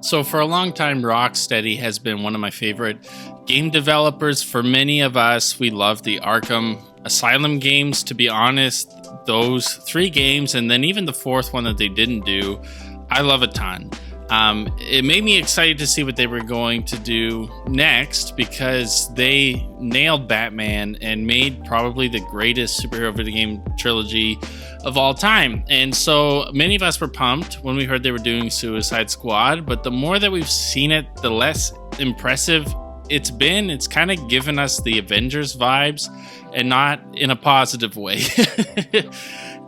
So for a long time, Rocksteady has been one of my favorite game developers. For many of us, we love the Arkham Asylum games. To be honest, those three games, and then even the fourth one that they didn't do, I love a ton. It made me excited to see what they were going to do next, because they nailed Batman and made probably the greatest superhero video game trilogy of all time. And so many of us were pumped when we heard they were doing Suicide Squad, but the more that we've seen it, the less impressive it's been. It's kind of given us the Avengers vibes, and not in a positive way.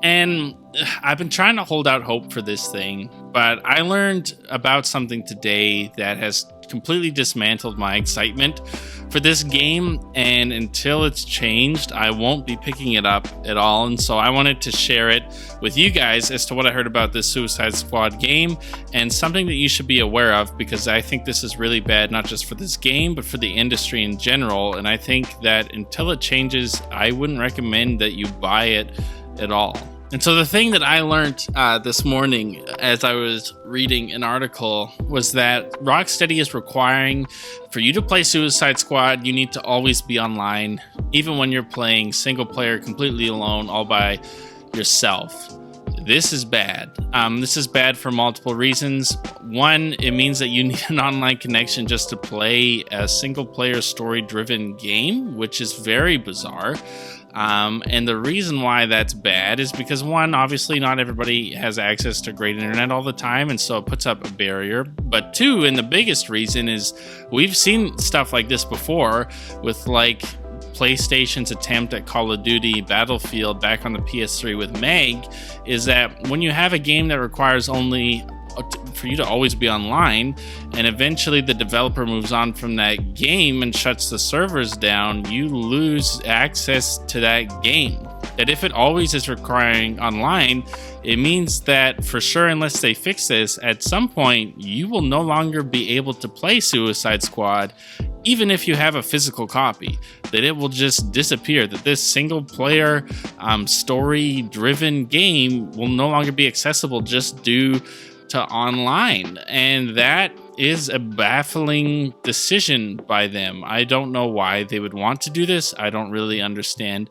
And I've been trying to hold out hope for this thing, but I learned about something today that has completely dismantled my excitement for this game, and until it's changed, I won't be picking it up at all. And so I wanted to share it with you guys as to what I heard about this Suicide Squad game, and something that you should be aware of, because I think this is really bad, not just for this game, but for the industry in general. And I think that until it changes, I wouldn't recommend that you buy it at all. And so the thing that I learned this morning as I was reading an article was that Rocksteady is requiring for you to play Suicide Squad, you need to always be online, even when you're playing single player completely alone, all by yourself. This is bad. This is bad for multiple reasons. One, it means that you need an online connection just to play a single player story driven game, which is very bizarre. And the reason why that's bad is because, one, obviously not everybody has access to great internet all the time, and so it puts up a barrier. But two, and the biggest reason, is we've seen stuff like this before with like PlayStation's attempt at Call of Duty Battlefield back on the PS3 with Meg, is that when you have a game that requires only for you to always be online, and eventually the developer moves on from that game and shuts the servers down, you lose access to that game. That if it always is requiring online, it means that for sure, unless they fix this, at some point you will no longer be able to play Suicide Squad, even if you have a physical copy. That it will just disappear, that this single player story driven game will no longer be accessible just due to online. And that is a baffling decision by them. I don't know why they would want to do this. I don't really understand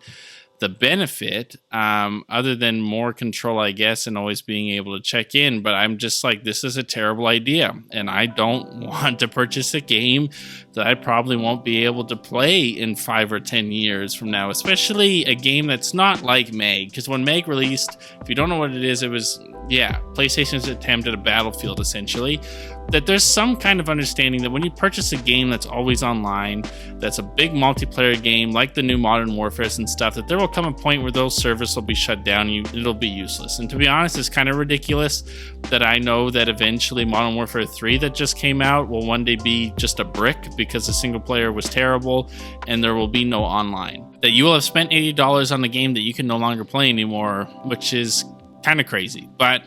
the benefit, other than more control, I guess, and always being able to check in. But I'm just like, this is a terrible idea, and I don't want to purchase a game that I probably won't be able to play in 5 or 10 years from now, especially a game that's not like Meg. Because when Meg released, if you don't know what it is, it was, PlayStation's attempt at a Battlefield, essentially. That there's some kind of understanding that when you purchase a game that's always online, that's a big multiplayer game like the new Modern Warfare and stuff, that there will come a point where those servers will be shut down, it'll be useless. And to be honest, it's kind of ridiculous that I know that eventually Modern Warfare 3 that just came out will one day be just a brick because the single player was terrible and there will be no online. That you will have spent $80 on the game that you can no longer play anymore, which is kind of crazy. But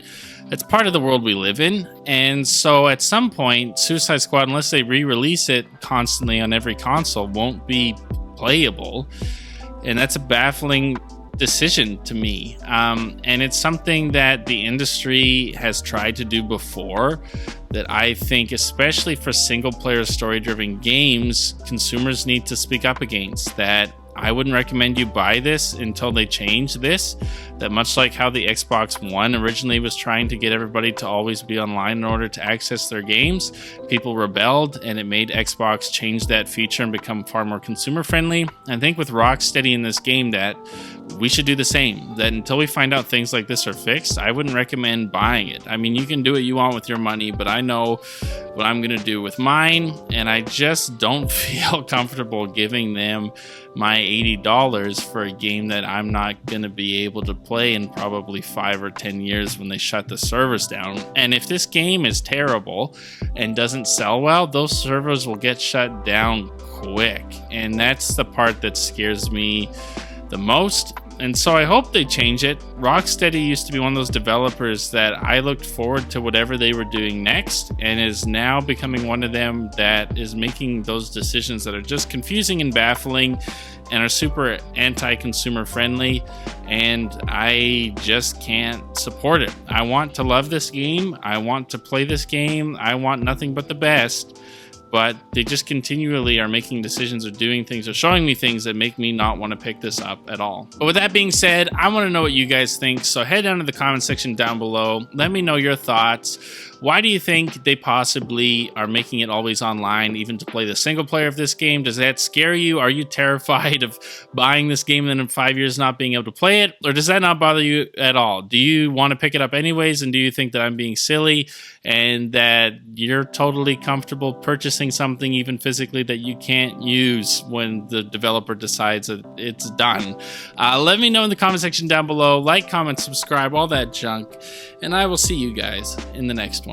it's part of the world we live in. And so at some point, Suicide Squad, unless they re-release it constantly on every console, won't be playable. And that's a baffling decision to me. And it's something that the industry has tried to do before, that I think, especially for single player story driven games, consumers need to speak up against. That I wouldn't recommend you buy this until they change this. That much like how the Xbox One originally was trying to get everybody to always be online in order to access their games, people rebelled, and it made Xbox change that feature and become far more consumer friendly. I think with Rocksteady in this game that we should do the same. That until we find out things like this are fixed, I wouldn't recommend buying it. I mean, you can do what you want with your money, but I know what I'm going to do with mine, and I just don't feel comfortable giving them my $80 for a game that I'm not going to be able to play in probably 5 or 10 years when they shut the servers down. And if this game is terrible and doesn't sell well, those servers will get shut down quick. And that's the part that scares me the most. And so I hope they change it. Rocksteady used to be one of those developers that I looked forward to whatever they were doing next, and is now becoming one of them that is making those decisions that are just confusing and baffling. and are super anti-consumer friendly, and I just can't support it. I want to love this game. I want to play this game. I want nothing but the best. But they just continually are making decisions or doing things or showing me things that make me not want to pick this up at all. But with that being said, I want to know what you guys think. So head down to the comment section down below. Let me know your thoughts. Why do you think they possibly are making it always online, even to play the single player of this game? Does that scare you? Are you terrified of buying this game and then in 5 years not being able to play it? Or does that not bother you at all? Do you want to pick it up anyways? And do you think that I'm being silly and that you're totally comfortable purchasing something even physically that you can't use when the developer decides that it's done? Let me know in the comment section down below. Like, comment, subscribe, all that junk. And I will see you guys in the next one.